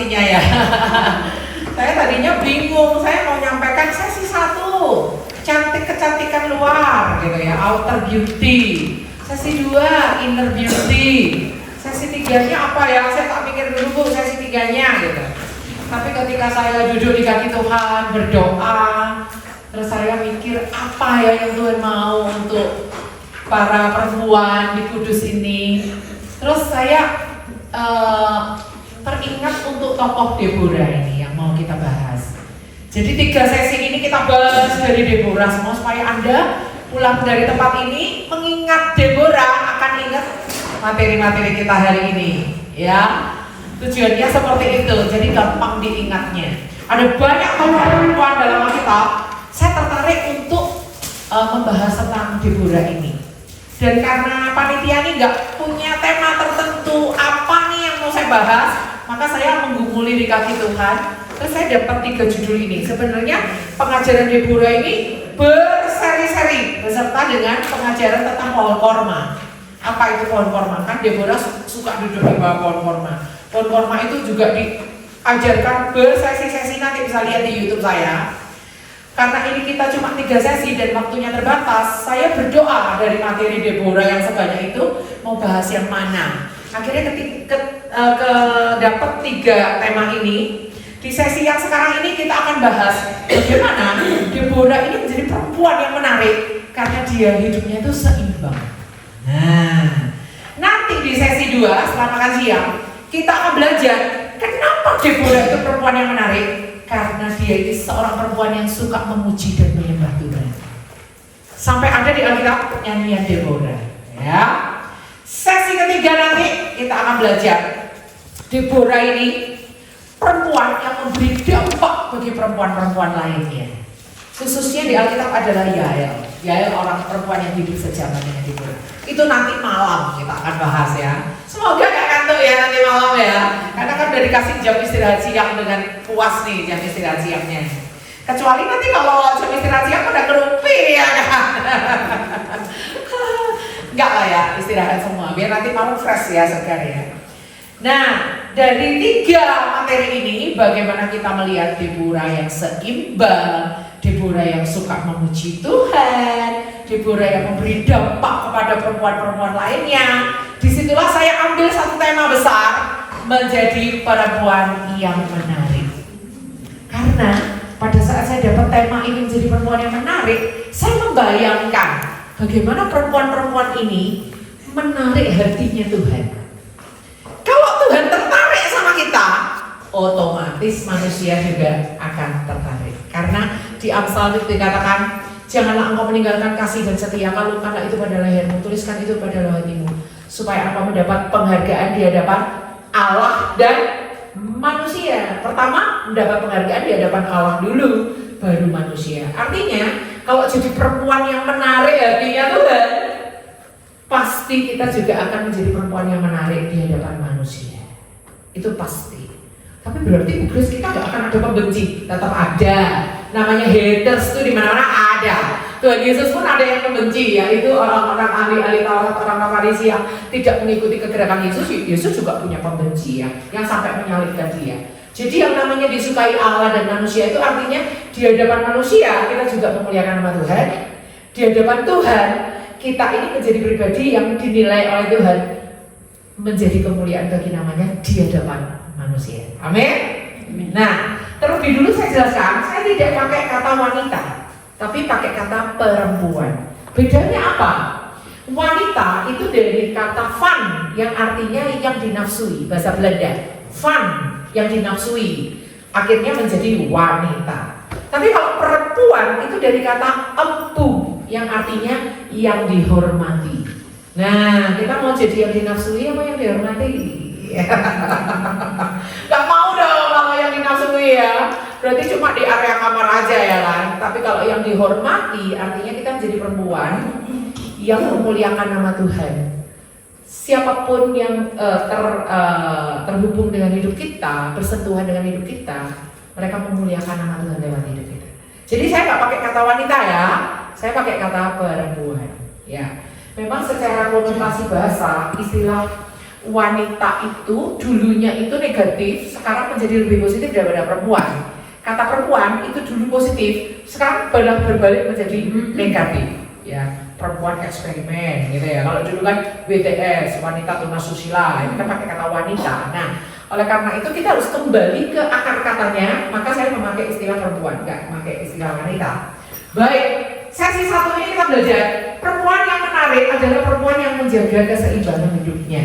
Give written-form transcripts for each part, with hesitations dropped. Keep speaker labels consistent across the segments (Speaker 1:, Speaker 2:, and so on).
Speaker 1: presentasinya ya. Saya tadinya bingung, saya mau nyampaikan sesi 1 cantik kecantikan luar gitu ya, outer beauty. Sesi 2 inner beauty. Sesi 3-nya apa ya? Saya tak pikir dulu Bu, sesi 3-nya gitu. Tapi ketika saya duduk di kaki Tuhan berdoa, terus saya mikir apa ya yang Tuhan mau untuk para perempuan di Kudus ini. Terus saya teringat untuk tokoh Deborah ini yang mau kita bahas. Jadi 3 sesi ini kita bahas dari Deborah semua supaya Anda pulang dari tempat ini mengingat Deborah, akan ingat materi-materi kita hari ini ya. Tujuannya seperti itu, jadi gampang diingatnya. Ada banyak perempuan dalam Alkitab. Saya tertarik untuk membahas tentang Deborah ini. Dan karena panitia ini nggak punya tema tertentu apa nih yang mau saya bahas, maka saya menggumuli di kaki Tuhan. Terus saya dapat 3 judul ini. Sebenarnya pengajaran Deborah ini berseri-seri beserta dengan pengajaran tentang pohon korma. Apa itu pohon korma? Kan Deborah suka duduk di bawah pohon korma. Pohon korma itu juga diajarkan bersesi-sesi, nanti bisa lihat di YouTube saya. Karena ini kita cuma 3 sesi dan waktunya terbatas, saya berdoa dari materi Deborah yang sebanyak itu mau bahas yang mana. Akhirnya dapat 3 tema ini. Di sesi yang sekarang ini kita akan bahas bagaimana Deborah ini menjadi perempuan yang menarik karena dia hidupnya itu seimbang. Nah, nanti di sesi 2 setelah makan siang kita akan belajar kenapa Deborah itu perempuan yang menarik. Karena dia itu seorang perempuan yang suka memuji dan menyembah Tuhan. Sampai ada di Alkitab nyanyian Deborah ya. Sesi ketiga nanti kita akan belajar Deborah ini perempuan yang memberi dampak bagi perempuan-perempuan lainnya. Khususnya di Alkitab adalah Yael. Yael orang perempuan yang hidup sejaman dengan Deborah. Itu nanti malam kita akan bahas ya. Semoga gak kantuk ya nanti malam ya. Karena kan udah dikasih jam istirahat siang dengan puas nih jam istirahat siangnya. Kecuali nanti kalau jam istirahat siang udah kerumpi ya kan. Enggak lah ya, istirahat semua. Biar nanti malam fresh ya, segar ya. Nah, dari 3 materi ini bagaimana kita melihat Deborah yang seimbang, Deborah yang suka memuji Tuhan, Deborah yang memberi dampak kepada perempuan-perempuan lainnya. Disitulah saya ambil 1 tema besar, menjadi perempuan yang menarik. Karena pada saat saya dapat tema ini menjadi perempuan yang menarik, saya membayangkan bagaimana perempuan-perempuan ini menarik hatinya Tuhan. Kalau Tuhan tertarik sama kita, otomatis manusia juga akan tertarik. Karena di Amsal itu dikatakan, janganlah engkau meninggalkan kasih dan setia, kalungkanlah itu pada lehermu, tuliskan itu pada hatimu, supaya engkau mendapat penghargaan di hadapan Allah dan manusia. Pertama, mendapat penghargaan di hadapan Allah dulu, baru manusia. Artinya, kalau jadi perempuan yang menarik hatinya Tuhan, pasti kita juga akan menjadi perempuan yang menarik di hadapan manusia. Itu pasti. Tapi berarti Inggris kita gak akan ada pembenci, tetap ada. Namanya haters tuh di mana-mana ada. Tuhan Yesus pun ada yang membenci, yaitu orang-orang ahli-ahli Taurat, orang-orang Farisi yang tidak mengikuti kegerakan Yesus. Yesus juga punya pembenci ya, yang sampai menyalibkan dia. Jadi yang namanya disukai Allah dan manusia itu artinya di hadapan manusia kita juga memuliakan nama Tuhan. Di hadapan Tuhan kita ini menjadi pribadi yang dinilai oleh Tuhan menjadi kemuliaan bagi namanya di hadapan manusia. Amin. Nah, terlebih dulu saya jelaskan, saya tidak pakai kata wanita, tapi pakai kata perempuan. Bedanya apa? Wanita itu dari kata van yang artinya yang dinafsui, bahasa Belanda. Van yang dinafsui, akhirnya menjadi wanita. Tapi kalau perempuan itu dari kata empu yang artinya yang dihormati. Nah, kita mau jadi yang dinafsui apa yang dihormati? Gak mau dong kalau yang dinafsui ya. Berarti cuma di area kamar aja ya kan. Tapi kalau yang dihormati artinya kita menjadi perempuan yang memuliakan nama Tuhan. Siapapun yang terhubung dengan hidup kita, bersentuhan dengan hidup kita, mereka memuliakan nama Tuhan lewat hidup kita. Jadi saya nggak pakai kata wanita ya, saya pakai kata perempuan. Ya, memang secara konotasi bahasa istilah wanita itu dulunya itu negatif, sekarang menjadi lebih positif daripada perempuan. Kata perempuan itu dulu positif, sekarang berbalik menjadi negatif. Ya, perempuan eksperimen gitu ya. Kalau dulu kan WTS, wanita tunas susila, ini kan pakai kata wanita. Nah, oleh karena itu kita harus kembali ke akar katanya, maka saya memakai istilah perempuan, nggak memakai istilah wanita. Baik, sesi satu ini kita belajar perempuan yang menarik adalah perempuan yang menjaga keseimbangan hidupnya.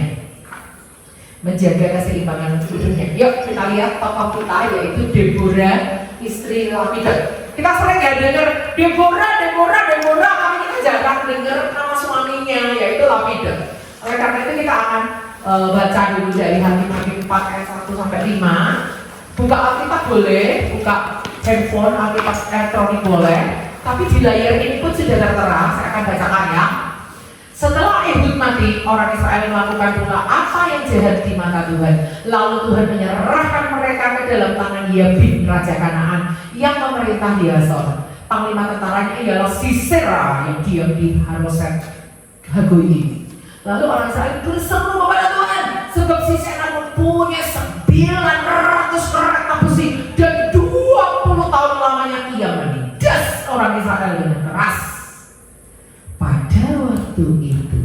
Speaker 1: Menjaga keseimbangan hidupnya. Yuk kita lihat tokoh kita, yaitu Deborah, istri Lapidot. Kita sering ya dengar Deborah, tapi kita jarang dengar nama suaminya, yaitu Lapidot. Oleh karena itu kita akan baca dulu dari Hakim 4 ayat 1 sampai 5. Buka Alkitab boleh, buka handphone, Alkitab elektronik boleh, tapi di layar ini pun sudah tertera. Saya akan bacakan ya. Setelah Ehud mati, orang Israel melakukan pula apa yang jahat di mata Tuhan. Lalu Tuhan menyerahkan mereka ke dalam tangan Yabin, raja Kanaan, yang memerintah di Hazor. Panglima tentaranya ialah Sisera yang diam di Haroset Hagoyim. Lalu orang Israel berseru kepada Tuhan, sebab Sisera mempunyai 900 kereta besi dan 20 tahun lamanya ia menindas orang Israel dengan keras. Pada waktu itu,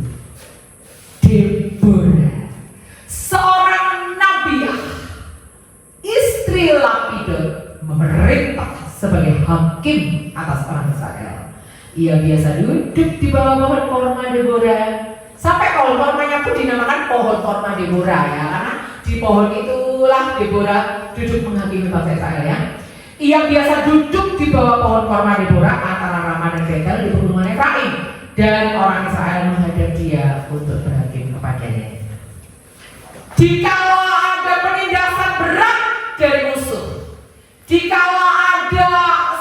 Speaker 1: Deborah, seorang nabiah, istri Lapidot, memerintah sebagai hakim atas orang Israel. Ia biasa duduk di bawah pohon korma Deborah. Sampai pohon kormanya pun dinamakan pohon korma Deborah ya, karena di pohon itulah Deborah duduk menghakimi bangsa Israel ya. Ia biasa duduk di bawah pohon korma Deborah antara Ramah dan Betel di pegunungan Efraim. Dan orang Israel menghadap dia untuk berhakim kepadanya. Jikalau ada penindasan berat dari musuh, jikalau ada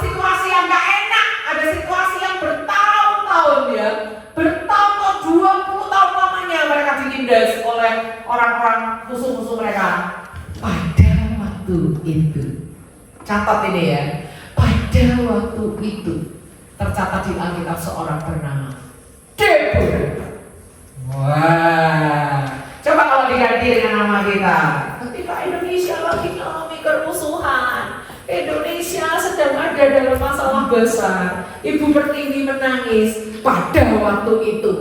Speaker 1: situasi yang gak enak, ada situasi yang bertahun-tahun ya, bertahun-tahun 20 tahun lamanya mereka ditindas oleh orang-orang musuh-musuh mereka. Pada waktu itu, catat ini ya, pada waktu itu tercatat di Alkitab seorang bernama Deborah. Wah, coba kalau diganti dengan nama kita. Ketika Indonesia lagi mengalami kerusuhan, Indonesia sedang ada dalam masalah besar, Ibu Pertiwi menangis. Pada waktu itu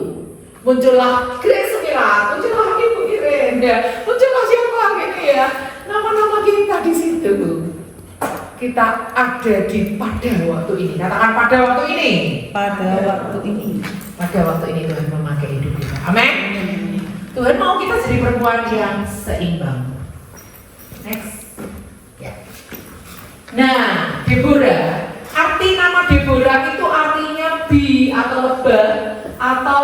Speaker 1: muncullah Grace Mila, muncullah Ibu Irenda, muncullah siapa gitu ya, nama-nama kita di situ. Kita ada di pada waktu ini. Katakan pada waktu ini.
Speaker 2: Pada waktu ini.
Speaker 1: Pada waktu ini Tuhan memakai hidup kita. Amin. Tuhan mau kita jadi perempuan yang seimbang. Next. Ya. Nah, Deborah. Arti nama Deborah itu artinya bi atau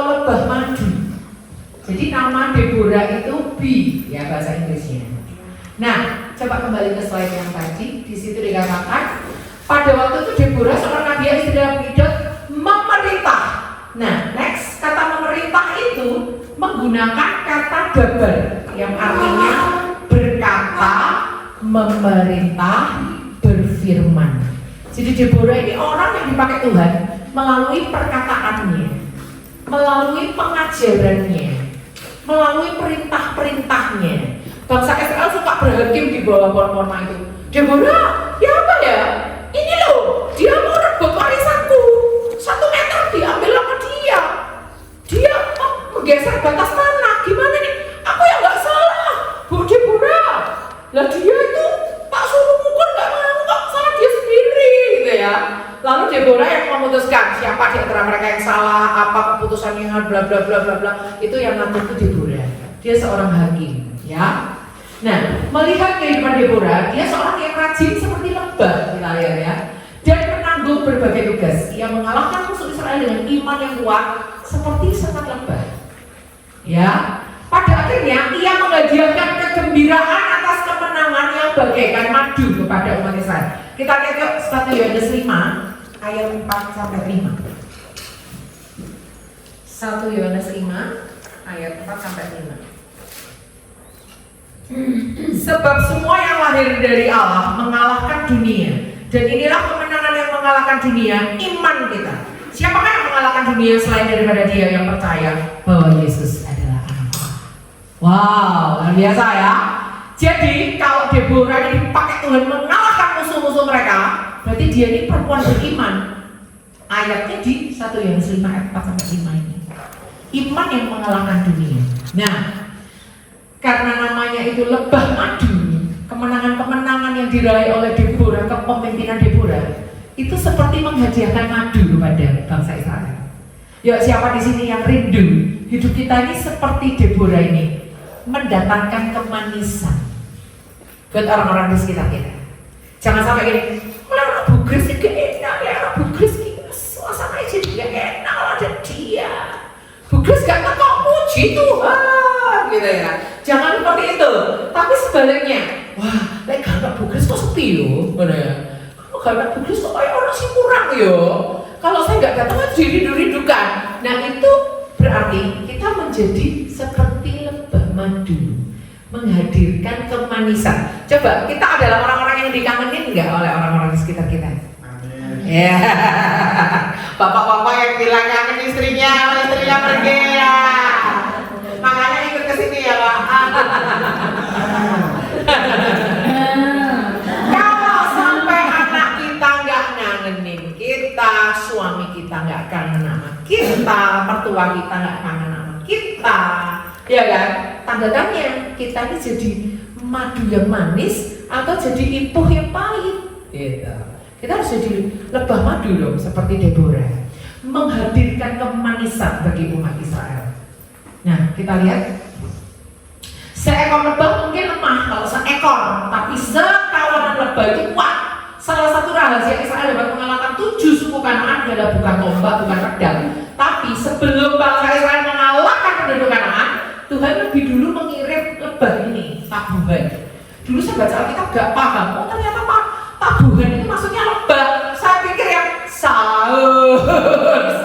Speaker 1: lebah madu. Jadi nama Deborah itu bi ya bahasa Inggrisnya. Nah, coba kembali ke slide yang tadi. Di situ dikatakan pada waktu itu Deborah seorang nabi istri Lapidot memerintah. Nah, next kata memerintah itu menggunakan kata dabar yang artinya berkata, memerintah, berfirman. Jadi Deborah ini orang yang dipakai Tuhan melalui perkataannya, melalui pengajarannya, melalui perintah-perintahnya. Bangsa Israel suka berhakim di bawah pohon-pohon itu. Deborah, ya apa ya? Ini loh, dia mau rebut warisanku. 1 meter diambil sama dia. Dia menggeser batas tanah. Gimana nih? Aku yang nggak salah, Bu Deborah. Lah dia itu tak suruh ngukur nggak mau, kok salah dia sendiri, gitu ya. Lalu Deborah yang memutuskan siapa di antara mereka yang salah, apa keputusannya, bla bla bla bla bla. Itu yang ngatur itu Deborah. Dia seorang hakim. Ya, nah melihat kehidupan Deborah, dia seorang yang rajin seperti lebah kita lihat ya, dan menanggung berbagai tugas. Ia mengalahkan musuh Israel dengan iman yang kuat seperti sangat lebah. Ya, pada akhirnya ia menghadiahkan kegembiraan atas kemenangan yang bagaikan madu kepada umat Israel. Kita lihat yuk 1 Yohanes 5 ayat 4 sampai 5. 1 Yohanes 5 ayat 4 sampai 5. Sebab semua yang lahir dari Allah mengalahkan dunia, dan inilah kemenangan yang mengalahkan dunia, iman kita. Siapakah yang mengalahkan dunia selain daripada dia yang percaya bahwa Yesus adalah anak Allah? Wow, luar biasa ya. Jadi kalau Deborah ini dipakai Tuhan mengalahkan musuh-musuh mereka, berarti dia ini perempuan beriman. Ayatnya di 1 Yohanes 5 ayat 4-5 ini. Iman yang mengalahkan dunia. Nah, karena namanya itu lebah madu, kemenangan-kemenangan yang diraih oleh Deborah, kepemimpinan Deborah, itu seperti menghadiahkan madu kepada bangsa Israel. Yuk, siapa di sini yang rindu hidup kita ini seperti Deborah ini, mendatangkan kemanisan buat orang-orang di sekitar kita. Jangan sampai gini, orang bugres sih gak enak, orang bugres gitu, suasana jadi gak enak, ada dia. Bugres gak kok puji Tuhan, gitu ya. Jangan seperti itu, tapi sebaliknya, wah, lek gak bugres kok sepi loh, mana ya? Kalau gak bugres kok kayak orang sih kurang yo. Kalau saya nggak datang kan dirindu-rindukan. Nah itu berarti kita menjadi seperti lebah madu, menghadirkan kemanisan. Coba, kita adalah orang-orang yang dikangenin nggak oleh orang-orang di sekitar kita? Amin. Ya, bapak-bapak yang bilang kangen istrinya pergi ya. Makanya ikut ke sini ya Pak. Kalau sampai anak kita nggak ngangenin kita, suami kita nggak kangen sama kita, mertua kita nggak kangen sama kita, ya kan? Tanda-tandanya kita ini jadi madu yang manis atau jadi ipuh yang pahit. Gitu. Kita harus jadi lebah madu dong, seperti Deborah, menghadirkan kemanisan bagi umat Israel. Nah, kita lihat seekor lebah mungkin lemah kalau seekor, tapi sekawanan lebah itu kuat. Salah satu rahasia Israel dapat mengalahkan 7 suku Kanaan adalah bukan tombak, bukan pedang. Tapi sebelum bangsa Israel mengalahkan penduduk Kanaan, Tuhan lebih dulu mengirim lebah ini, tabuhan. Dulu saya baca Alkitab gak paham, oh ternyata tabuhan ini maksudnya lebah. Saya pikir yang sahur.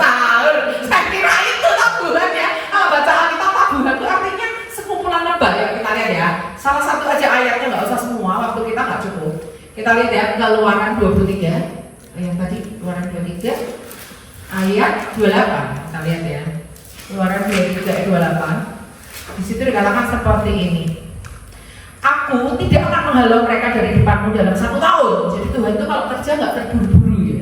Speaker 1: Saya kira itu tabuhan ya. Kalau baca Alkitab tabuhan itu artinya sekumpulan lebah ya, kita lihat ya. Salah satu aja ayatnya, nggak usah semua, waktu kita nggak cukup. Kita lihat ya, Keluaran 23 ayat tadi, Keluaran 23 ayat 28. Kita lihat ya, Keluaran 23 ayat 28. Di situ dikatakan seperti ini, aku tidak akan menghalau mereka dari depanmu dalam 1 tahun. Jadi Tuhan itu kalau kerja nggak terburu-buru ya,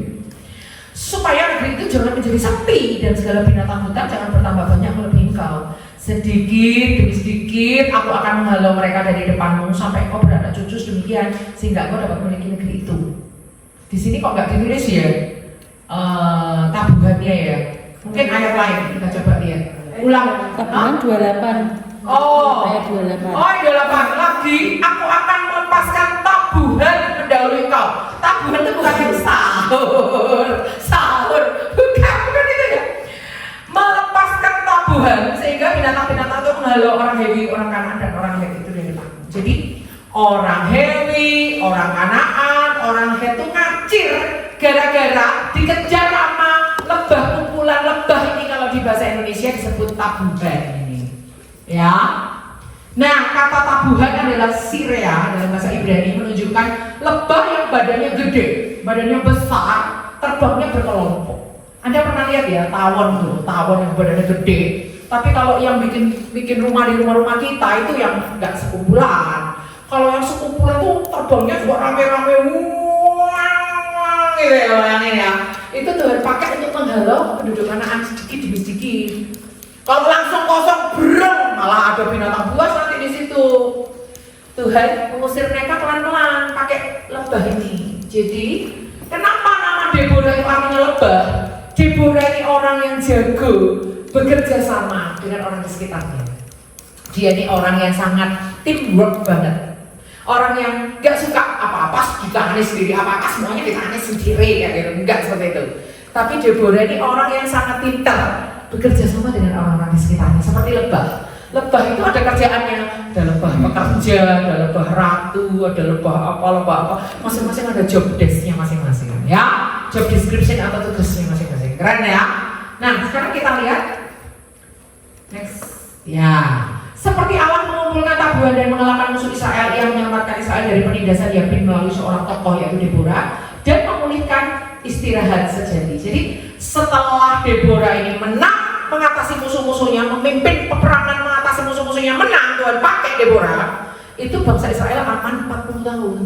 Speaker 1: supaya negeri itu jangan menjadi sepi dan segala binatang hutan jangan bertambah banyak melebihi engkau. Sedikit demi sedikit aku akan menghalau mereka dari depanmu sampai kau beranak cucu demikian sehingga kau dapat memiliki negeri itu. Di sini kok nggak ditulis ya tabuhannya ya? Mungkin ayat lain kita coba lihat. Ulang.
Speaker 2: Tabuhan 28.
Speaker 1: Oh,
Speaker 2: ayat 28.
Speaker 1: Oh, 28 lagi. Aku akan melepaskan tabuhan mendahului kau. Tabuhan itu bukan yang sahur, bukan itu ya. Melepaskan tabuhan sehingga binatang-binatang itu menghalau orang Hewi, orang Kanaan dan orang Het itu dari depan. Jadi orang Hewi, orang Kanaan, orang Het itu ngacir gara-gara dikejar sama lebah, kumpulan lebah ini. Kalau di bahasa Indonesia disebut tabuhan ini. Ya. Nah, kata tabuhan adalah sirea dalam bahasa Ibrani, menunjukkan lebah yang badannya gede, badannya besar, terbangnya berkelompok. Anda pernah lihat ya tawon tuh, tawon yang badannya gede. Tapi kalau yang bikin rumah di rumah-rumah kita itu yang nggak sekumpulan. Kalau yang sekumpulan tuh terbangnya juga rame-rame, gitu ya bayangin ya. Itu Tuhan pakai untuk menghalau penduduk Kanaan sedikit demi sedikit. Kalau langsung kosong breng, malah ada binatang buas nanti di situ. Tuhan mengusir mereka pelan-pelan pakai lebah ini. Jadi kenapa nama Deborah itu artinya lebah? Deborah ini orang yang jago bekerja sama dengan orang di sekitarnya. Dia ini orang yang sangat teamwork banget. Orang yang gak suka apa-apa ditangani sendiri, apa-apa semuanya ditangani sendiri ya gitu. Enggak seperti itu. Tapi Deborah ini orang yang sangat pintar bekerja sama dengan orang-orang di sekitarnya, seperti lebah. Lebah itu ada kerjaannya, ada lebah pekerja, ada lebah ratu, ada lebah apa, masing-masing ada job desk-nya masing-masing ya, job description atau tugasnya masing-masing. Keren ya. Nah, sekarang kita lihat next. Ya, seperti Allah mengumpulkan tabuhan dan mengalahkan musuh Israel, yang menyelamatkan Israel dari penindasan Yabin melalui seorang tokoh yaitu Deborah, dan memulihkan istirahat sejati. Jadi setelah Deborah ini menang mengatasi musuh-musuhnya, memimpin peperangan mengatasi musuh-musuhnya, menang, Tuhan pakai Deborah, itu bangsa Israel aman 40 tahun.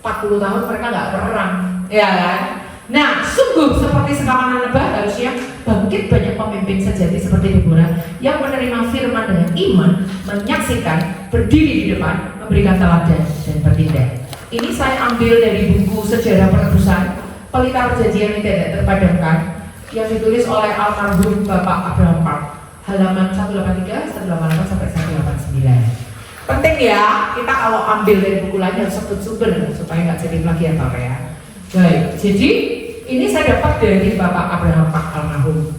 Speaker 1: 40 tahun mereka nggak perang, ya kan? Nah, sungguh seperti sekaman lebah harusnya bangkit banyak pemimpin sejati seperti Deborah yang menerima firman dengan iman, menyaksikan, berdiri di depan, memberikan teladan dan bertindak. Ini saya ambil dari buku Sejarah Penebusan, Pelita Perjanjian yang Tidak Terpadamkan, yang ditulis oleh almarhum Bapak Abraham Park, halaman 183, 188 sampai 189. Penting ya, kita kalau ambil dari buku lain harus sebut sumber supaya nggak jadi plagiat Bapak ya. Baik, jadi ini saya dapat dari Bapak Abraham Park almarhum.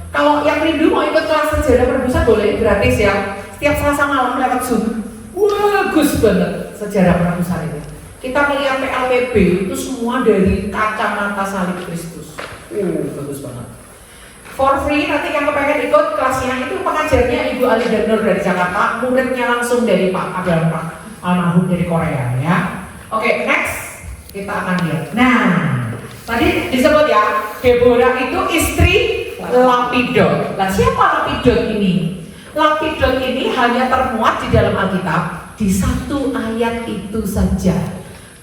Speaker 1: Kalau yang rindu mau ikut kelas sejarah penebusan boleh, gratis ya. Setiap Selasa malam lewat Zoom. Bagus banget sejarah penebusan itu. Kita melihat PLPB itu semua dari kacamata salib Kristus. Bagus banget. For free, nanti yang kepengen ikut kelasnya itu pengajarnya Ibu Ali Danur dari Jakarta, muridnya langsung dari Pak Abraham Park almarhum dari Korea ya. Oke, next kita akan lihat. Nah, tadi disebut ya, Deborah itu istri Lapidot. Nah, siapa Lapidot ini? Lapidot ini hanya termuat di dalam Alkitab di satu ayat itu saja.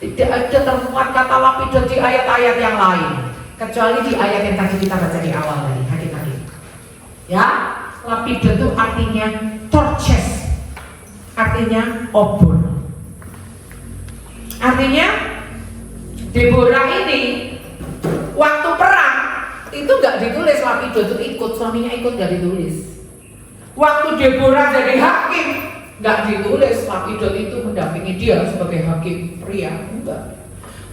Speaker 1: Tidak ada termuat kata Lapidot di ayat-ayat yang lain, kecuali di ayat yang tadi kita baca di awal tadi, adik-adik. Ya, Lapidot itu artinya torches, artinya obor. Artinya Deborah ini waktu perang itu nggak ditulis Lapidot itu ikut, suaminya ikut nggak ditulis. Waktu Deborah jadi hakim nggak ditulis Lapidot itu mendampingi dia sebagai hakim pria, enggak.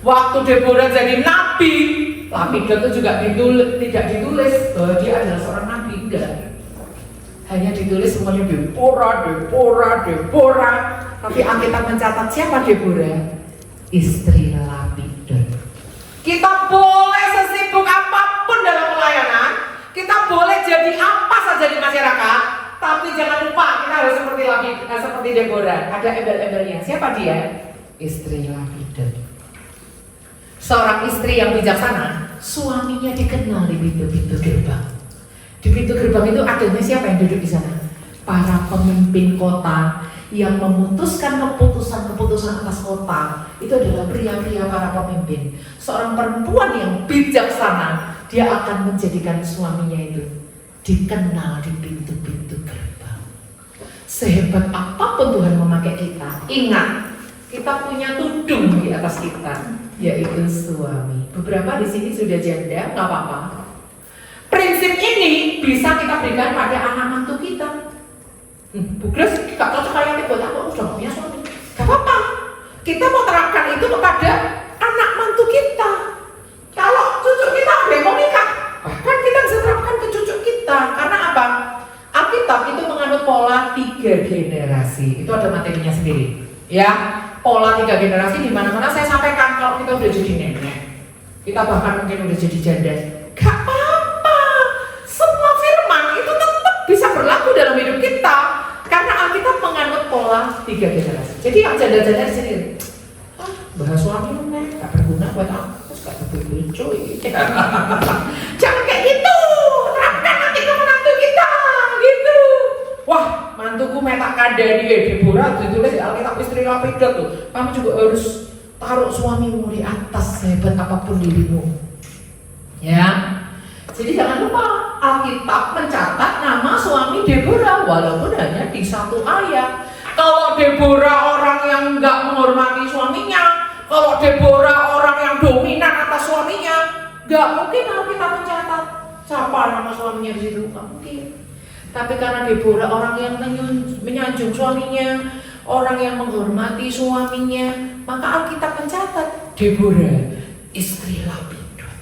Speaker 1: Waktu Deborah jadi nabi, Lapidot itu juga tidak ditulis bahwa dia adalah seorang nabi, enggak. Hanya ditulis semuanya Deborah. Tapi Alkitab mencatat siapa Deborah? Istri Lapidot. Kita boleh sesibuk apapun dalam pelayanan, kita boleh jadi apa saja di masyarakat, tapi jangan lupa kita harus seperti Deborah. Ada embel-embelnya. Siapa dia? Istri Lapidot. Seorang istri yang bijaksana, suaminya dikenal di pintu-pintu gerbang. Di pintu gerbang itu akhirnya siapa yang duduk di sana? Para pemimpin kota yang memutuskan keputusan atas kota. Itu adalah pria-pria para pemimpin. Seorang perempuan yang bijaksana, dia akan menjadikan suaminya itu dikenal di pintu-pintu gerbang. Sehebat apapun Tuhan memakai kita, ingat, kita punya tudung di atas kita, yaitu suami. Beberapa di sini sudah janda, nggak apa-apa. Prinsip ini bisa kita berikan pada anak mantu kita. Bu Grace, gak cocok kayak buat aku, udah gak punya suami. Gak apa-apa. Kita mau terapkan itu kepada anak mantu kita. Kalau cucu kita udah mau nikah, bahkan kita bisa terapkan ke cucu kita. Karena apa? Alkitab itu menganut pola 3 generasi. Itu ada materinya sendiri. Ya, pola 3 generasi di mana-mana saya sampaikan kalau kita udah jadi nenek. Kita bahkan mungkin udah jadi janda. Gak apa-apa. Semua firman itu tetap bisa berlaku dalam hidup kita. Karena Alkitab menganut pola 3 generasi. Jadi yang janda-janda di sini, bahas suami nih, gak berguna buat aku, gak berguna cuy. Jangan kayak gitu, terapkan nanti ke menantu kita, gitu. Wah, mantuku metak kandani Deborah ditulis di Alkitab istri Lapidot tuh. Kamu juga harus taruh suamimu di atas sehebat apapun dirimu. Ya. Jadi jangan lupa Alkitab mencatat nama suami Deborah walaupun hanya di 1 ayat. Kalau Deborah orang yang nggak menghormati suaminya, kalau Deborah orang yang dominan atas suaminya, nggak mungkin Alkitab mencatat siapa nama suaminya di situ, nggak mungkin. Tapi karena Deborah orang yang menyanjung suaminya, orang yang menghormati suaminya, maka Alkitab mencatat Deborah istri Lapidot.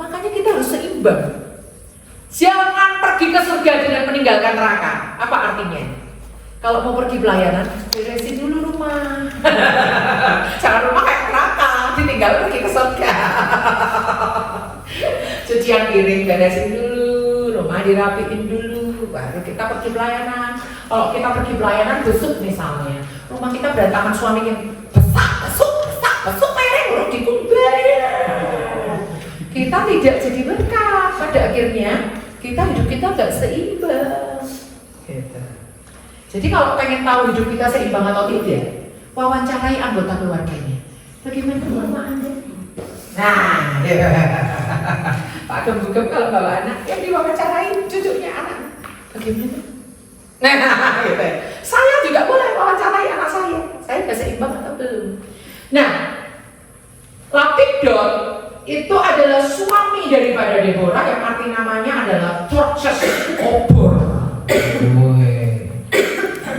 Speaker 1: Makanya kita harus seimbang. Jangan pergi ke surga dengan meninggalkan neraka. Apa artinya? Kalau mau pergi pelayanan, beresin dulu rumah. Jangan rumah kayak neraka, ditinggal pergi ke surga. Cucian piring beresin dulu, rumah dirapiin dulu, baru kita pergi pelayanan. Kalau kita pergi pelayanan besuk misalnya, rumah kita berantakan, suaminya besuk piring, urut dikumpulin. Kita tidak jadi berkat. Pada akhirnya hidup kita nggak seimbang. Gitu. Jadi kalau pengen tahu hidup kita seimbang atau tidak, wawancarai anggota keluarganya. Bagaimana mama Anda? Nah, Pak Gem-gem kalau bawa anak, yang diwawancarai cucunya anak. Bagaimana? Nah, gitu. Saya juga boleh wawancarai anak saya. Saya udah seimbang atau belum? Nah, Lapidot itu adalah suami daripada Deborah yang arti namanya adalah torches obor.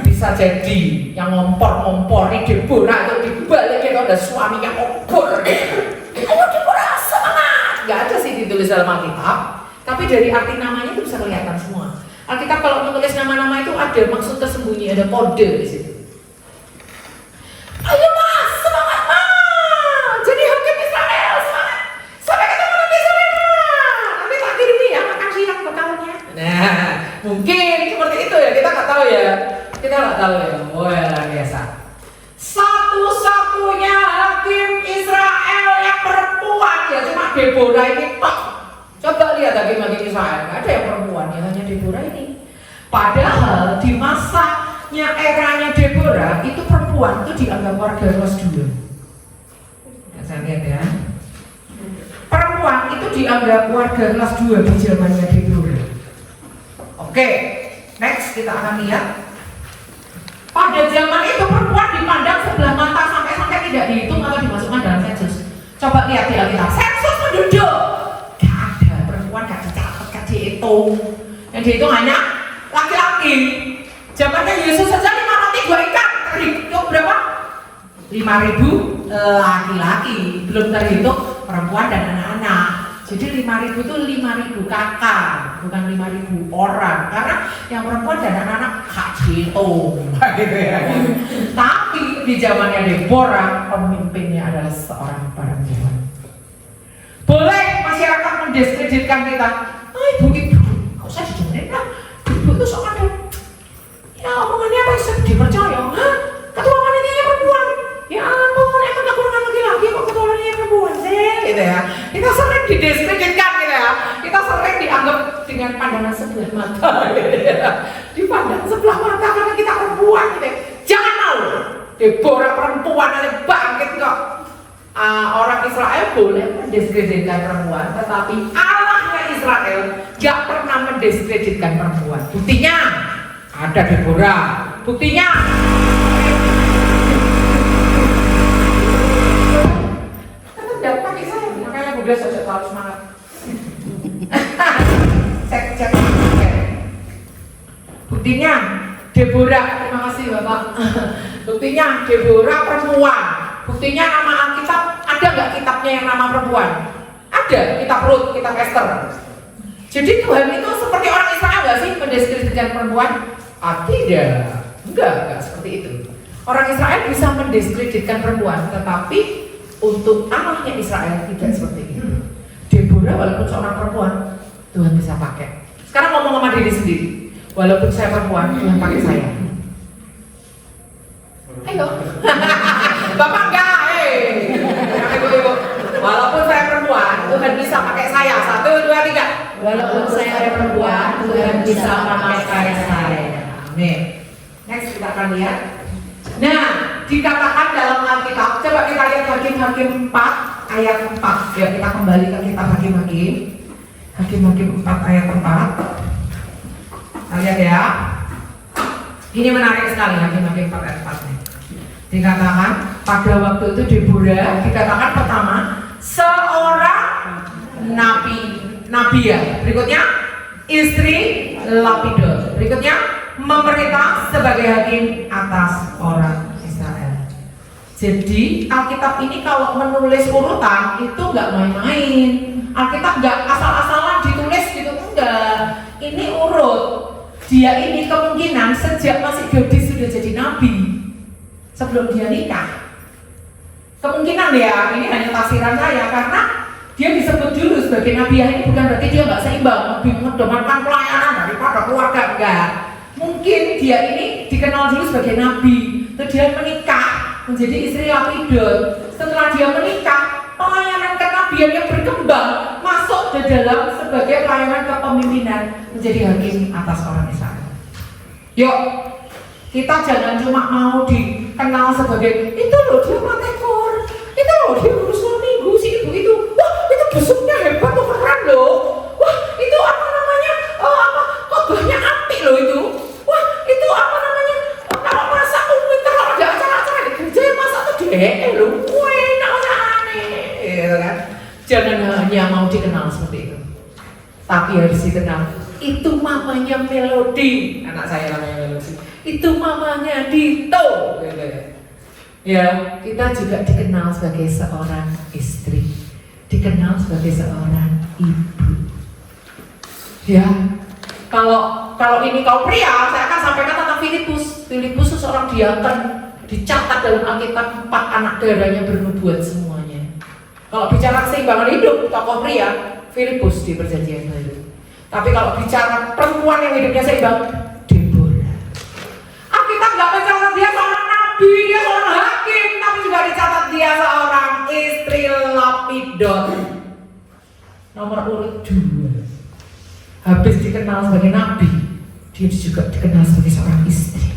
Speaker 1: Bisa jadi yang ngompor-ngompori Deborah itu dibalik itu ada suami yang obor. Ayo Deborah semangat. Gak ada sih ditulis dalam Alkitab, tapi dari arti namanya itu bisa kelihatan semua. Alkitab kalau menulis nama-nama itu ada maksud tersembunyi, ada kode di situ. Ayo mas, semangat mas. Jadi hakim Israel, semangat. Sampai ketemu nanti sore mas. Nanti tak kirimi ya makan siang bekalnya. Nah, mungkin seperti itu ya, kita nggak tahu ya. Kita nggak tahu ya. Wah, biasa. Satu-satunya hakim Israel yang perempuan ya cuma Deborah ini tok. Coba lihat hakim-hakim Israel, nggak ada yang perempuan, ya hanya Deborah ini. Padahal di masanya eranya Deborah itu perempuan itu dianggap warga kelas 2. Saya lihat ya. Perempuan itu dianggap warga kelas 2 di zamannya Deborah. Oke, next kita akan lihat. Pada zaman itu perempuan dipandang sebelah mata sampai tidak dihitung atau dimasukkan dalam sensus. Coba lihat di Alkitab, sensus penduduk. Gak ada perempuan, gak dicatat, gak dihitung. Yang dihitung hanya laki-laki. Zamannya Yesus saja 5 roti 2 ikan, terhitung berapa? 5.000 laki-laki, belum terhitung perempuan dan anak-anak. Jadi 5.000 itu 5.000 kakak, bukan 5.000 orang. Karena yang perempuan dan anak-anak gak dihitung, gitu ya. Tapi di zamannya Deborah, pemimpinnya adalah seorang perempuan. Boleh masyarakat mendiskreditkan kita. Ibu, kok saya didengerin lah. Ibu itu soalnya ya omongannya apa bisa dipercaya? Hah? Ketua panitianya perempuan. Ya ampun, emang gak kurang laki-laki kok ketua panitianya perempuan sih, gitu ya. Kita sering didiskreditkan gitu ya. Kita sering dianggap dengan pandangan sebelah mata, gitu ya. Dipandang sebelah mata karena kita perempuan, gitu ya. Jangan mau. Deborah perempuan aja bangkit kok. Orang Israel boleh mendiskreditkan perempuan, tetapi Allahnya Israel gak pernah mendiskreditkan perempuan. Buktinya ada Deborah. Buktinya tetap pakai saya, makanya Bu Gles harus semangat. Cek. Buktinya Deborah, terima kasih Bapak. Buktinya Deborah perempuan. Buktinya nama Alkitab, ada nggak kitabnya yang nama perempuan? Ada, kitab Rut, kitab Esther. Jadi Tuhan itu seperti orang Israel nggak sih mendiskreditkan perempuan? Tidak, enggak seperti itu. Orang Israel bisa mendiskreditkan perempuan, tetapi untuk Allahnya Israel tidak seperti itu. Deborah walaupun seorang perempuan, Tuhan bisa pakai. Sekarang ngomong sama diri sendiri, walaupun saya perempuan, Tuhan pakai saya. Ayo. Bapak enggak, ibu-ibu. Walaupun saya perempuan, Tuhan bisa pakai saya. 1, 2, 3.
Speaker 2: Walaupun saya perempuan, Tuhan bisa pakai saya.
Speaker 1: Amin. Next kita akan lihat. Nah, dikatakan dalam Alkitab, coba kita lihat Hakim-Hakim 4 ayat 4. Ya, kita kembali ke kitab Hakim-Hakim. Hakim-Hakim 4 ayat 4. Kita lihat ya. Ini menarik sekali Hakim-Hakim 4 ayat 4 nih. Dikatakan pada waktu itu Deborah dikatakan pertama seorang nabi ya. Berikutnya istri Lapidot. Berikutnya memerintah sebagai hakim atas orang Israel. Jadi Alkitab ini kalau menulis urutan itu nggak main-main. Alkitab nggak asal-asalan ditulis gitu, enggak. Ini urut. Dia ini kemungkinan sejak masih gadis sudah jadi nabi. Sebelum dia nikah, kemungkinan ya, ini hanya tafsiran saya karena dia disebut dulu sebagai nabiah ini bukan berarti dia nggak seimbang, lebih mendominkan pelayanan daripada keluarga, enggak. Mungkin dia ini dikenal dulu sebagai nabi, terus dia menikah menjadi istri Lapidot. Setelah dia menikah, pelayanan kenabian yang berkembang masuk ke dalam sebagai pelayanan kepemimpinan menjadi hakim atas orang Israel. Yuk, kita jangan cuma mau dikenal sebagai itu loh dia matekor, itu loh dia ngurus minggu si ibu itu, wah itu besoknya hebat tuh keren loh, wah itu apa namanya, khotbahnya apik loh itu, wah itu apa namanya, kalau masak pintar, kalau ada acara-acara di gereja masak tuh dia loh, wah enak aneh, gitu kan. Jangan hanya mau dikenal seperti itu, tapi harus dikenal. Itu mamanya Melody, anak saya namanya Melody. Itu mamanya Dito. Ya, kita juga dikenal sebagai seorang istri, dikenal sebagai seorang ibu. Ya, kalau ini kaum pria, saya akan sampaikan tentang Filipus. Filipus itu seorang diakon, dicatat dalam Alkitab 4 anak darahnya bernubuat semuanya. Kalau bicara keseimbangan hidup, tokoh pria, Filipus di Perjanjian Baru. Tapi kalau bicara perempuan yang hidupnya seimbang, Deborah. Alkitab nggak mencatat dia seorang nabi, dia seorang hakim, tapi juga dicatat dia seorang istri lapidot. Nomor urut 2. Habis dikenal sebagai nabi, dia juga dikenal sebagai seorang istri.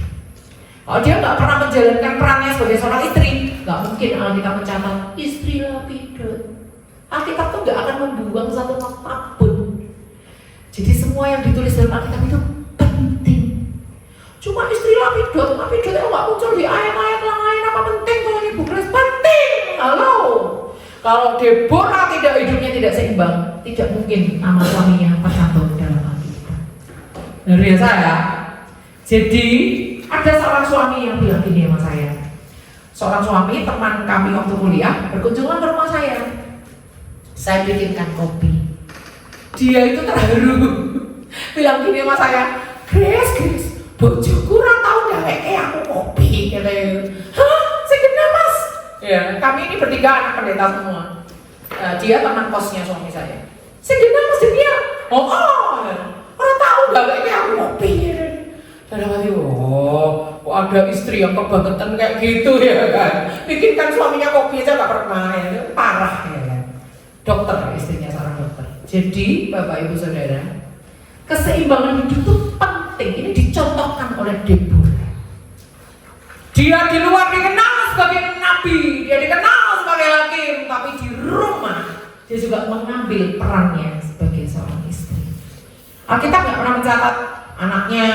Speaker 1: Kalau dia nggak pernah menjalankan perannya sebagai seorang istri, nggak mungkin Alkitab mencatat istri lapidot. Alkitab tuh nggak akan membuang satu nota pun. Jadi semua yang ditulis dalam Alkitab itu penting. Cuma istri lapidot itu nggak muncul di ayat-ayat lain, apa penting kalau ibu Grace? Penting. Halo. Kalau Deborah hidupnya tidak seimbang, tidak mungkin nama suaminya tercantum dalam Alkitab. Luar biasa ya. Jadi ada seorang suami yang bilang gini sama saya. Seorang suami teman kami waktu kuliah berkunjungan ke rumah saya. Saya bikinkan kopi. Dia itu terharu, bilang gini sama saya, Grace, bojoku kurang tahu gawe aku kopi, katanya. Hah, segena mas? Ya, kami ini bertiga anak pendeta semua. Dia teman kosnya suami saya. Segena mas dia, orang tahu gawe aku kopi. Dalam hati, kok ada istri yang kebangetan kayak gitu ya kan? Bikinkan suaminya kopi aja gak pernah, ya. Parah ya kan? Dokter, istrinya seorang dokter. Jadi Bapak Ibu Saudara, keseimbangan hidup itu penting. Ini dicontohkan oleh Deborah. Dia di luar dikenal sebagai nabi, dia dikenal sebagai hakim, tapi di rumah dia juga mengambil perannya sebagai seorang istri. Alkitab nggak pernah mencatat anaknya,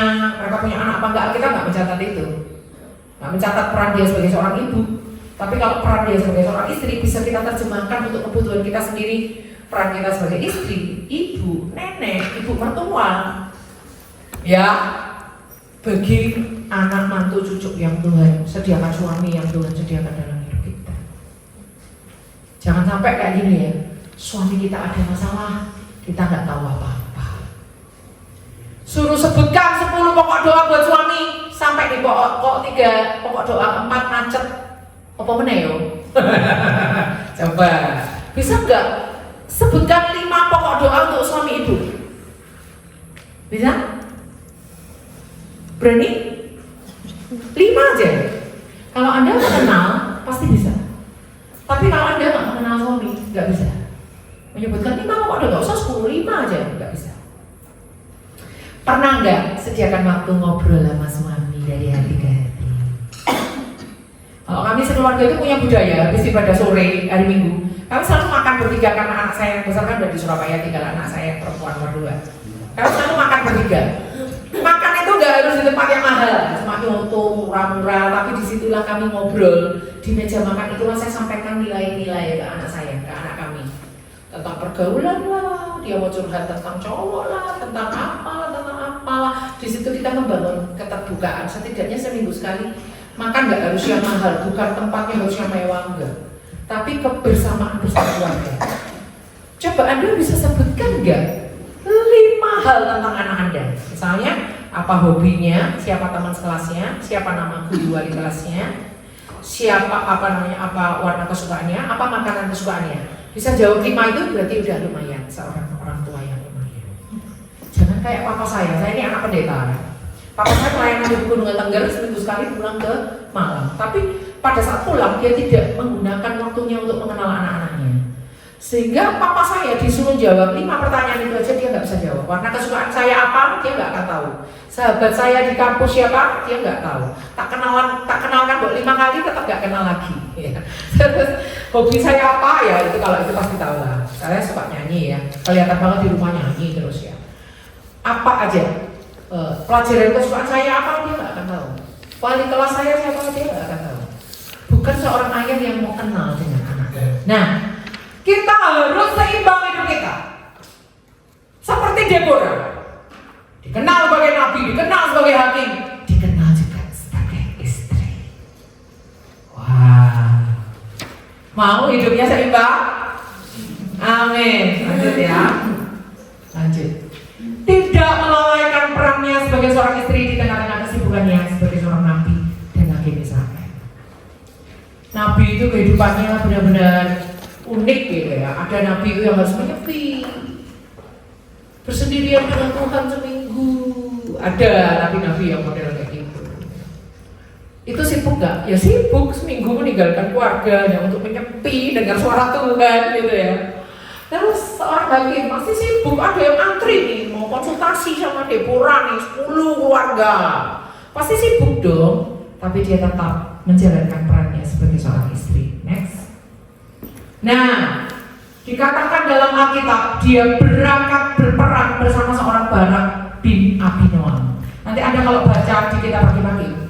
Speaker 1: mereka punya anak apa enggak, Alkitab nggak mencatat itu. Nggak mencatat peran dia sebagai seorang ibu. Tapi kalau peran dia sebagai seorang istri bisa kita terjemahkan untuk kebutuhan kita sendiri. Peran kita sebagai istri, ibu, nenek, ibu mertua, ya, bagi anak mantu cucu yang Tuhan sediakan, suami yang Tuhan sediakan dalam hidup kita. Jangan sampai kayak gini ya, suami kita ada masalah, kita nggak tahu apa-apa. Suruh sebutkan 10 pokok doa buat suami, sampai di pokok 3, pokok doa 4 macet, apa meneo? Coba, bisa nggak? Sebutkan 5 pokok doa untuk suami ibu. Bisa? Berani? 5 aja. Kalau Anda mengenal, pasti bisa. Tapi kalau Anda nggak mengenal suami, nggak bisa. Menyebutkan 5 pokok doa, nggak usah 10, 5 aja, nggak bisa. Pernah nggak sediakan waktu ngobrol sama suami dari hati ke hati? Kalau kami sekeluarga itu punya budaya, habis ibadah sore hari Minggu, kami selalu makan bertiga karena anak saya yang besar kan udah di Surabaya, tinggal anak saya yang perempuan berdua. Kami selalu makan bertiga. Makan itu gak harus di tempat yang mahal, cuma nyoto murah-murah, tapi disitulah kami ngobrol. Di meja makan itulah saya sampaikan nilai-nilai ke anak saya, ke anak kami. Tentang pergaulan lah, dia mau curhat tentang cowok lah, tentang apa. Di situ kita membangun keterbukaan, setidaknya seminggu sekali. Makan gak harus yang mahal, bukan tempatnya harus yang mewah, enggak. Tapi kebersamaan bersama keluarga. Coba Anda bisa sebutkan nggak 5 hal tentang anak Anda? Misalnya, apa hobinya, siapa teman sekelasnya, siapa nama guru wali kelasnya, siapa apa warna kesukaannya, apa makanan kesukaannya. Bisa jawab 5 itu berarti udah lumayan seorang orang tua yang lumayan. Jangan kayak papa saya ini anak pendeta. Papa saya pelayanan di Gunung Tengger, seminggu sekali pulang ke Malang. Tapi pada saat pulang dia tidak menggunakan waktunya untuk mengenal anak-anaknya. Sehingga papa saya disuruh jawab 5 pertanyaan itu aja dia nggak bisa jawab. Warna kesukaan saya apa? Dia nggak akan tahu. Sahabat saya di kampus siapa? Dia nggak tahu. Tak kenalkan 5 kali tetap nggak kenal lagi. Ya. Terus hobi saya apa? Ya itu kalau itu pasti tahu lah. Saya suka nyanyi ya. Kelihatan banget di rumah nyanyi terus ya. Apa aja? Pelajaran kesukaan saya apa? Dia nggak akan tahu. Wali kelas saya siapa? Dia nggak akan tahu. Bukan seorang ayah yang mau kenal dengan anaknya. Nah, kita harus seimbang hidup kita. Seperti Deborah. Dikenal sebagai nabi, dikenal sebagai hakim, dikenal juga sebagai istri. Wah. Mau hidupnya seimbang? Amin. Lanjut ya. Lanjut. Tidak melalaikan perannya sebagai seorang istri di tengah-tengah kesibukannya sebagai seorang nabi dan hakim Israel. Nabi itu kehidupannya benar-benar unik gitu ya. Ada nabi itu yang harus menyepi, bersendirian dengan Tuhan seminggu. Ada nabi-nabi yang model kayak gitu. Itu sibuk gak? Ya sibuk, seminggu meninggalkan keluarganya untuk menyepi dengan suara Tuhan gitu ya. Terus seorang hakim pasti sibuk, ada yang antri nih mau konsultasi sama Deborah nih 10 keluarga. Pasti sibuk dong, tapi dia tetap menjalankan perannya sebagai seorang istri. Next. Nah, dikatakan dalam Alkitab dia berangkat berperang bersama seorang Barak bin Abinoam. Nanti Anda kalau baca di kitab Hakim-Hakim,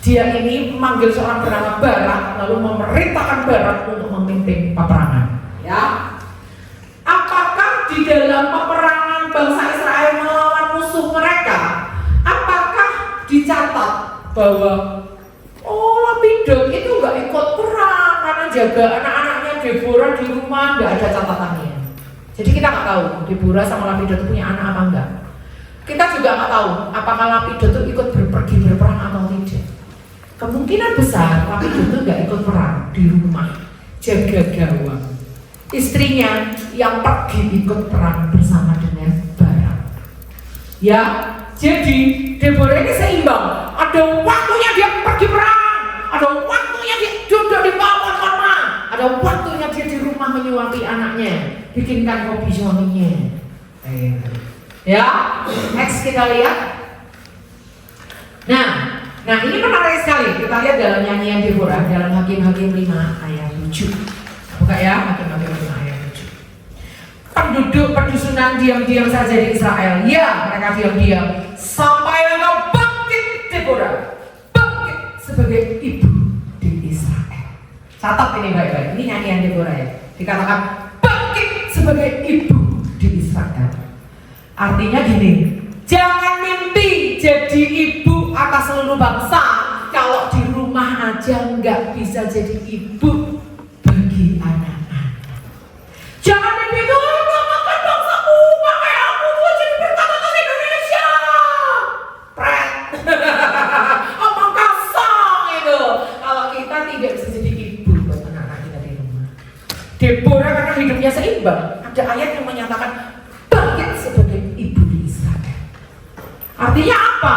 Speaker 1: dia ini memanggil seorang bernama Barak lalu memerintahkan Barak untuk memimpin peperangan. Ya. Apakah di dalam peperangan bangsa Israel melawan musuh mereka, apakah dicatat bahwa Lapidot itu nggak ikut perang karena jaga anak-anaknya Deborah di rumah, nggak ada catatannya. Jadi kita nggak tahu Deborah sama Lapidot itu punya anak apa enggak. Kita juga nggak tahu apakah Lapidot itu ikut pergi berperang atau tidak. Kemungkinan besar Lapidot itu nggak ikut perang di rumah, jaga gawang. Istrinya yang pergi ikut perang bersama dengan Barak. Ya, jadi Deborah ini seimbang. Ada waktunya dia pergi perang, ada waktunya dia duduk di bawah rumah, ada waktunya dia di rumah menyuapi anaknya, bikinkan kopi suaminya. Ya, next kita lihat. Nah ini menarik sekali. Kita lihat dalam nyanyian Deborah dalam Hakim-Hakim 5 ayat 7. Buka ya, Hakim-Hakim 5 ayat 7. Penduduk pedusunan diam-diam saja di Israel. Ya, mereka diam-diam sampai engkau bangkit Deborah, bangkit sebagai ibu di Israel. Catat ini baik-baik. Ini nyanyian Deborah ya. Dikatakan bangkit sebagai ibu di Israel. Artinya gini, jangan mimpi jadi ibu atas seluruh bangsa kalau di rumah aja nggak bisa jadi ibu bagi anak-anak. Jangan mimpi itu makan bangsaku, pakai aku jadi berkata ke Indonesia. Pret. Omong kosong itu. Kalau kita tidak bisa jadi ibu buat anak-anak kita di rumah. Deborah karena hidupnya seimbang, ada ayat yang menyatakan bangkit sebagai ibu di Israel. Artinya apa?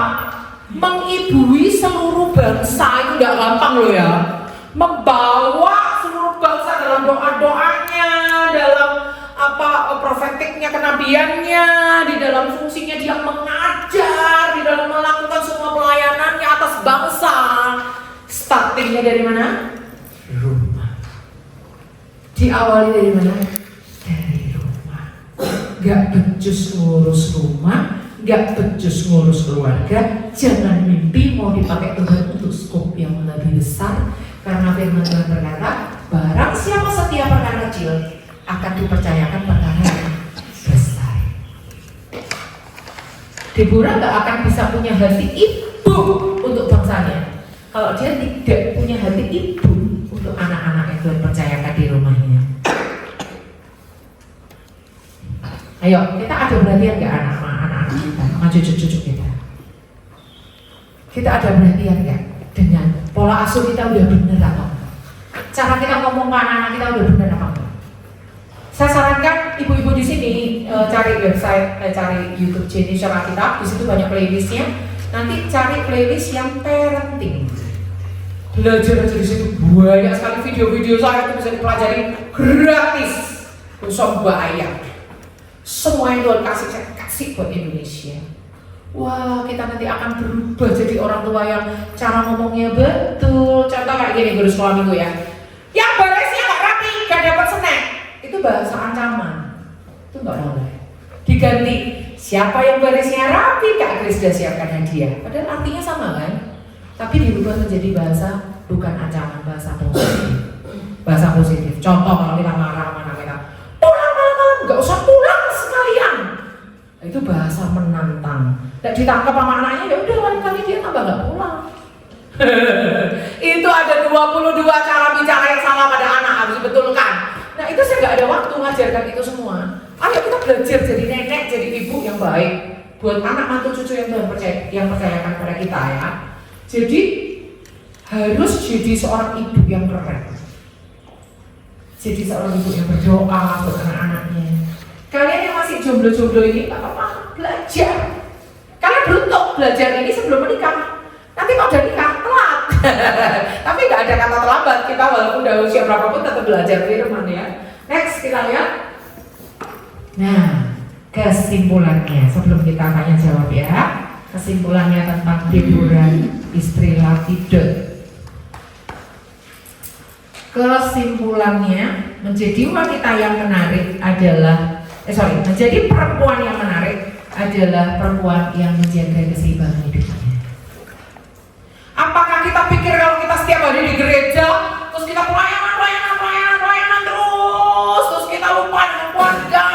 Speaker 1: Mengibui seluruh bangsa itu tidak gampang loh ya. Membawa seluruh bangsa dalam doa-doanya, dalam profetiknya, kenabiannya, di dalam fungsinya dia mengajar, di dalam melakukan semua pelayanannya atas bangsa. Startingnya dari mana? Rumah. Diawali dari mana? Dari rumah. Gak becus ngurus rumah, gak becus ngurus keluarga. Jangan mimpi mau dipakai Tuhan untuk skop yang lebih besar. Karena firman Tuhan berkata, barang siapa setia perkara kecil akan dipercayakan perkara yang besar. Deborah gak akan bisa punya hati ibu untuk bangsanya kalau dia tidak punya hati ibu untuk anak-anak yang Tuhan percayakan di rumahnya. Ayo, kita ada perhatian gak anak-anak kita, sama cucu-cucu kita? Kita ada perhatian gak dengan pola asuh kita udah bener apa enggak? Cara kita ngomong ke anak-anak kita udah bener apa enggak? Saya sarankan ibu-ibu di sini cari website, cari YouTube channel Syara Kitab, di situ banyak playlistnya. Nanti cari playlist yang parenting. Belajar di situ banyak sekali video-video saya itu bisa dipelajari gratis. Usah bayar. Semua yang Tuhan kasih, saya kasih buat Indonesia. Wah, kita nanti akan berubah jadi orang tua yang cara ngomongnya betul. Contoh kayak gini, guru sekolah minggu ya. Yang barisnya nggak rapi, nggak dapat snack. Itu bahasa ancaman. Itu nggak boleh. Diganti, siapa yang barisnya rapi, Kak Kris sudah siapkan hadiah. Padahal artinya sama kan? Tapi dirubah menjadi bahasa bukan ancaman, bahasa positif. Bahasa positif. Contoh kalau kita marah sama anak kita, pulang malam-malam, nggak usah pulang sekalian. Itu bahasa menantang. Dan ditangkap sama anaknya, ya udah lain kali dia tambah nggak pulang. Itu ada 22 cara bicara yang salah pada anak, harus dibetulkan. Nah itu saya nggak ada waktu ngajarkan itu semua. Ayo kita belajar jadi nenek, jadi ibu yang baik buat anak mantu cucu yang Tuhan percayakan pada kita ya. Jadi harus jadi seorang ibu yang keren. Jadi seorang ibu yang berdoa buat anak-anaknya. Kalian yang masih jomblo-jomblo ini nggak apa-apa, belajar. Kalian beruntung belajar ini sebelum menikah. Nanti kalau udah nikah telat. Tapi nggak ada kata terlambat. Kita walaupun udah usia berapapun tetap belajar firman ya. Next kita lihat. Nah, kesimpulannya sebelum kita tanya jawab ya. Kesimpulannya tentang Deborah istri Lapidot. Kesimpulannya menjadi wanita yang menarik adalah menjadi perempuan yang menarik adalah perempuan yang menjaga keseimbangan hidupnya. Apakah kita pikir kalau kita setiap hari di gereja terus kita pelayanan terus kita lupa dengan keluarga,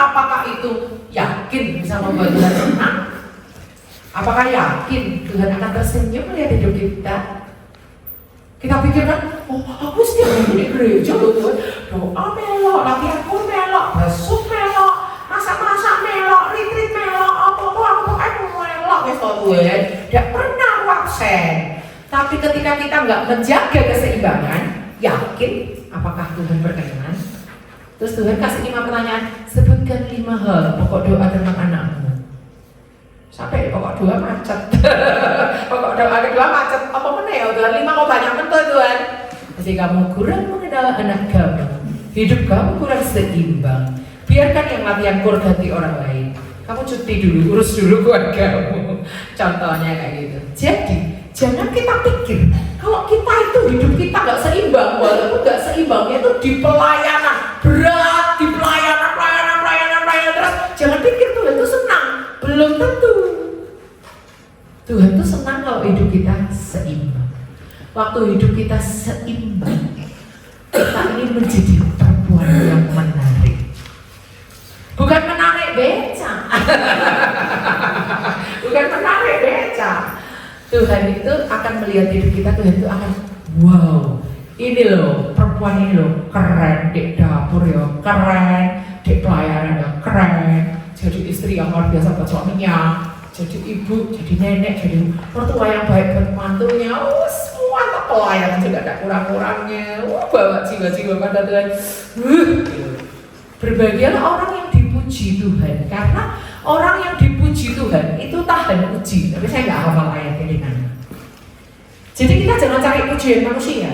Speaker 1: apakah itu yakin bisa membuat Tuhan senang? Apakah yakin Tuhan akan tersenyum melihat hidup kita? Kita pikirkan, oh aku setiap hari di gereja loh Tuhan, doa melok, latihan pun melok, besuk melok, masak-masak melok, retreat melok, apa-apa melok, ya Tuhan, tidak pernah absen. Tapi ketika kita nggak menjaga keseimbangan, yakin apakah Tuhan berkenan? Terus Tuhan kasih 5 pertanyaan, sebutkan 5 hal pokok doa tentang anakmu. Sampai pokok doa macet. Pokok doa kedua macet. Apa mana ya Tuhan? 5 kok banyak betul Tuhan. Jadi kamu kurang mengenal anak kamu, hidup kamu kurang seimbang. Biarkan yang latihan kur ganti orang lain. Kamu cuti dulu, urus dulu keluargamu. Contohnya kayak gitu. Jadi jangan kita pikir kalau kita itu hidup kita nggak seimbang, walaupun nggak seimbangnya itu di pelayanan berat, di pelayanan terus. Jangan pikir Tuhan itu senang. Belum tentu. Tuhan itu senang kalau hidup kita seimbang. Waktu hidup kita seimbang, kita ini menjadi perempuan yang menarik. Bukan menarik beca. Bukan menarik beca. Tuhan itu akan melihat hidup kita, Tuhan itu akan wow, ini loh perempuan ini loh keren di dapur ya, keren di pelayanan ya, keren. Jadi istri yang luar biasa buat suaminya, jadi ibu, jadi nenek, jadi mertua yang baik buat mantunya. Semua tak pelayanan juga ada kurang-kurangnya. Bawa jiwa-jiwa pada Tuhan. Berbahagialah orang yang dipuji Tuhan, karena orang yang dipuji Tuhan itu tahan uji. Tapi saya nggak hafal ayatnya di mana. Jadi kita jangan cari pujian manusia.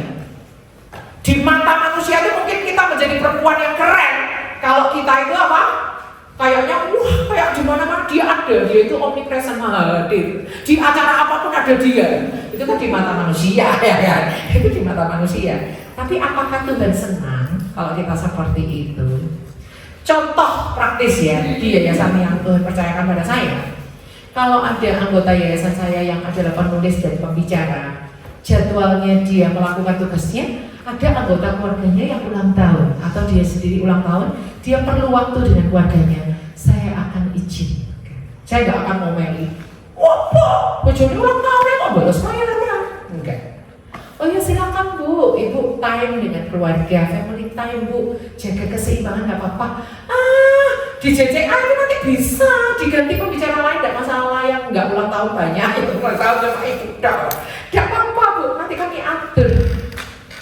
Speaker 1: Di mata manusia itu mungkin kita menjadi perempuan yang keren. Kalau kita itu apa? Kayaknya kayak di mana-mana dia ada, dia itu omnipresent, maha hadir. Di acara apapun ada dia. Itu kan di mata manusia ya. Itu di mata manusia. Tapi apakah Tuhan senang kalau kita seperti itu? Contoh praktis ya, di yayasan yang Tuhan percayakan pada saya. Kalau ada anggota yayasan saya yang adalah penulis dan pembicara, jadwalnya dia melakukan tugasnya, ada anggota keluarganya yang ulang tahun atau dia sendiri ulang tahun, dia perlu waktu dengan keluarganya. Saya akan izin. Saya nggak akan ngomeli. Wah, bojone ulang tahun kok balas bayarannya? Enggak. Oh ya silakan Bu, Ibu time dengan keluarga, family time Bu, jaga keseimbangan nggak apa-apa. Di JCA itu nanti bisa diganti pembicara lain, tidak masalah yang nggak ulang tahun banyak, itu ulang tahun sama Ibu, tidak apa-apa Bu, nanti kami atur.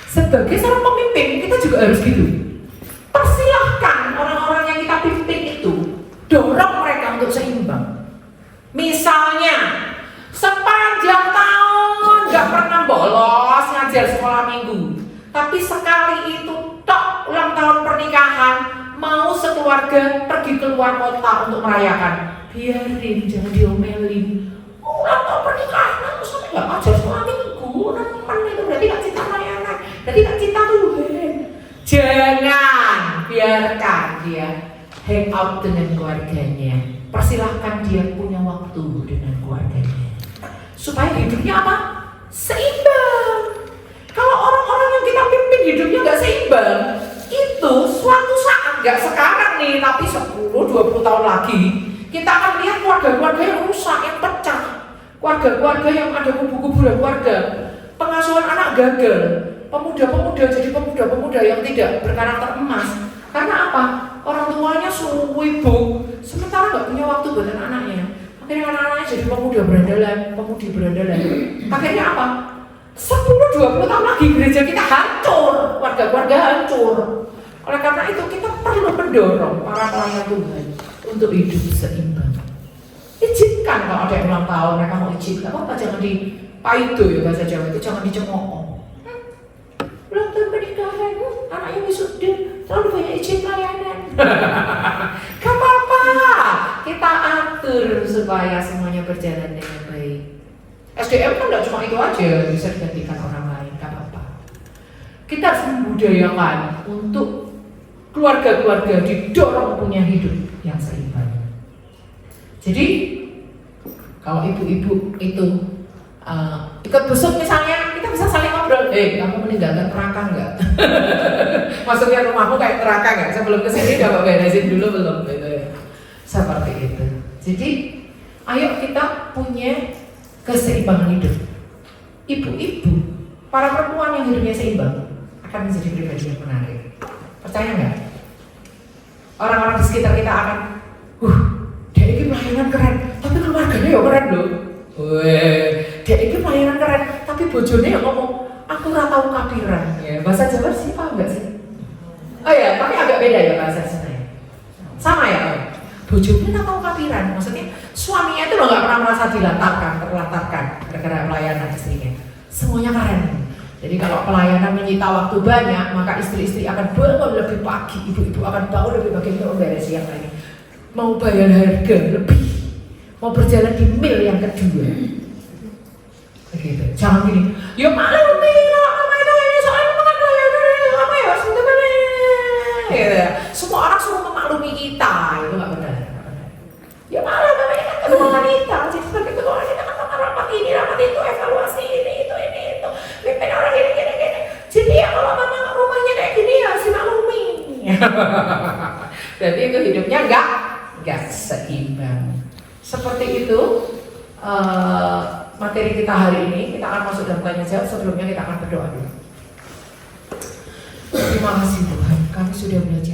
Speaker 1: Sebagai seorang pemimpin kita juga harus gitu. Persilahkan orang-orang yang kita pimpin itu dorong mereka untuk seimbang. Misalnya sepanjang tahun nggak pernah bolos ngajar sekolah minggu, tapi sekali itu tok ulang tahun pernikahan mau sekeluarga pergi keluar kota untuk merayakan, biarin, jangan diomelin. Ulang tahun pernikahan aku sampai nggak ajar selama minggu, teman itu berarti nggak cinta layanan, berarti nggak cinta Tuhan. Jangan biarkan dia hang out dengan keluarganya. Persilahkan dia punya waktu dengan keluarganya. Supaya hidupnya apa? Seimbang. Kalau orang-orang yang kita pimpin hidupnya nggak seimbang, itu suatu saat, nggak sekarang nih, tapi 10-20 tahun lagi, kita akan lihat keluarga-keluarga yang rusak, yang pecah, keluarga-keluarga yang ada kubu-kubu keluarga, pengasuhan anak gagal, pemuda-pemuda jadi pemuda-pemuda yang tidak berkarakter emas. Karena apa? Orang tuanya sibuk, sementara nggak punya waktu buat anak-anaknya. Akhirnya anak-anaknya jadi pemuda berandalan, pemudi berandalan. Akhirnya apa? 10-20 tahun lagi gereja kita hancur, keluarga-keluarga hancur. Oleh karena itu kita perlu mendorong para pelayan Tuhan untuk hidup seimbang. Izinkan kalau ada yang ulang tahun, mereka mau izin, gak apa-apa, jangan dipaido ya bahasa Jawa itu, jangan dicemooh. Ulang tahun pernikahan, anaknya wisuda, terlalu banyak izin pelayanan. Gak apa-apa, kita atur supaya semuanya berjalan dengan baik. SDM kan gak cuma itu aja, bisa digantikan orang lain, gak apa-apa. Kita harus membudayakan untuk keluarga-keluarga didorong punya hidup yang seimbang. Jadi kalau ibu-ibu itu ikut busuk misalnya, kita bisa saling ngobrol. Kamu meninggalkan neraka nggak? Maksudnya rumahmu kayak neraka nggak? Sebelum kesini udah beresin dulu belum? Gitu ya. Seperti itu. Jadi ayo kita punya keseimbangan hidup. Ibu-ibu, para perempuan yang hidupnya seimbang akan menjadi pribadi yang menarik. Percaya nggak? Orang-orang di sekitar kita akan, dia ini pelayanan keren, tapi keluarganya ya keren loh. Dia ini pelayanan keren, tapi bojone ya ngomong, aku ora tau kapiran. Ya, bahasa Jawa sih paham nggak sih? Oh ya, tapi agak beda ya bahasa Jawa. Sama ya, bojone ora tau kapiran. Maksudnya suaminya itu loh nggak pernah merasa terlantarkan gara-gara pelayanan istrinya. Semuanya keren. Jadi kalau pelayanan menyita waktu banyak, maka istri-istri akan bangun lebih pagi, ibu-ibu akan bangun lebih pagi untuk memberes yang lain. Mau bayar harga lebih, mau berjalan di mil yang kedua. Begitu. Jangan gini, ya malu nih kalau mama itu ini soalnya makan pelayanan apa ya sebenarnya. Gitu ya. Semua orang suruh memaklumi kita, itu nggak benar. Ya malu mama ini kan ketua wanita, jadi sebagai ketua wanita kan rapat ini, rapat itu, evaluasi ini itu. Pimpin orang gini. Jadi ya kalau mama rumahnya kayak gini ya harus dimaklumi. Berarti itu hidupnya enggak seimbang. Seperti itu materi kita hari ini. Kita akan masuk dalam tanya jawab. Sebelumnya kita akan berdoa dulu. Terima kasih Tuhan, kami sudah belajar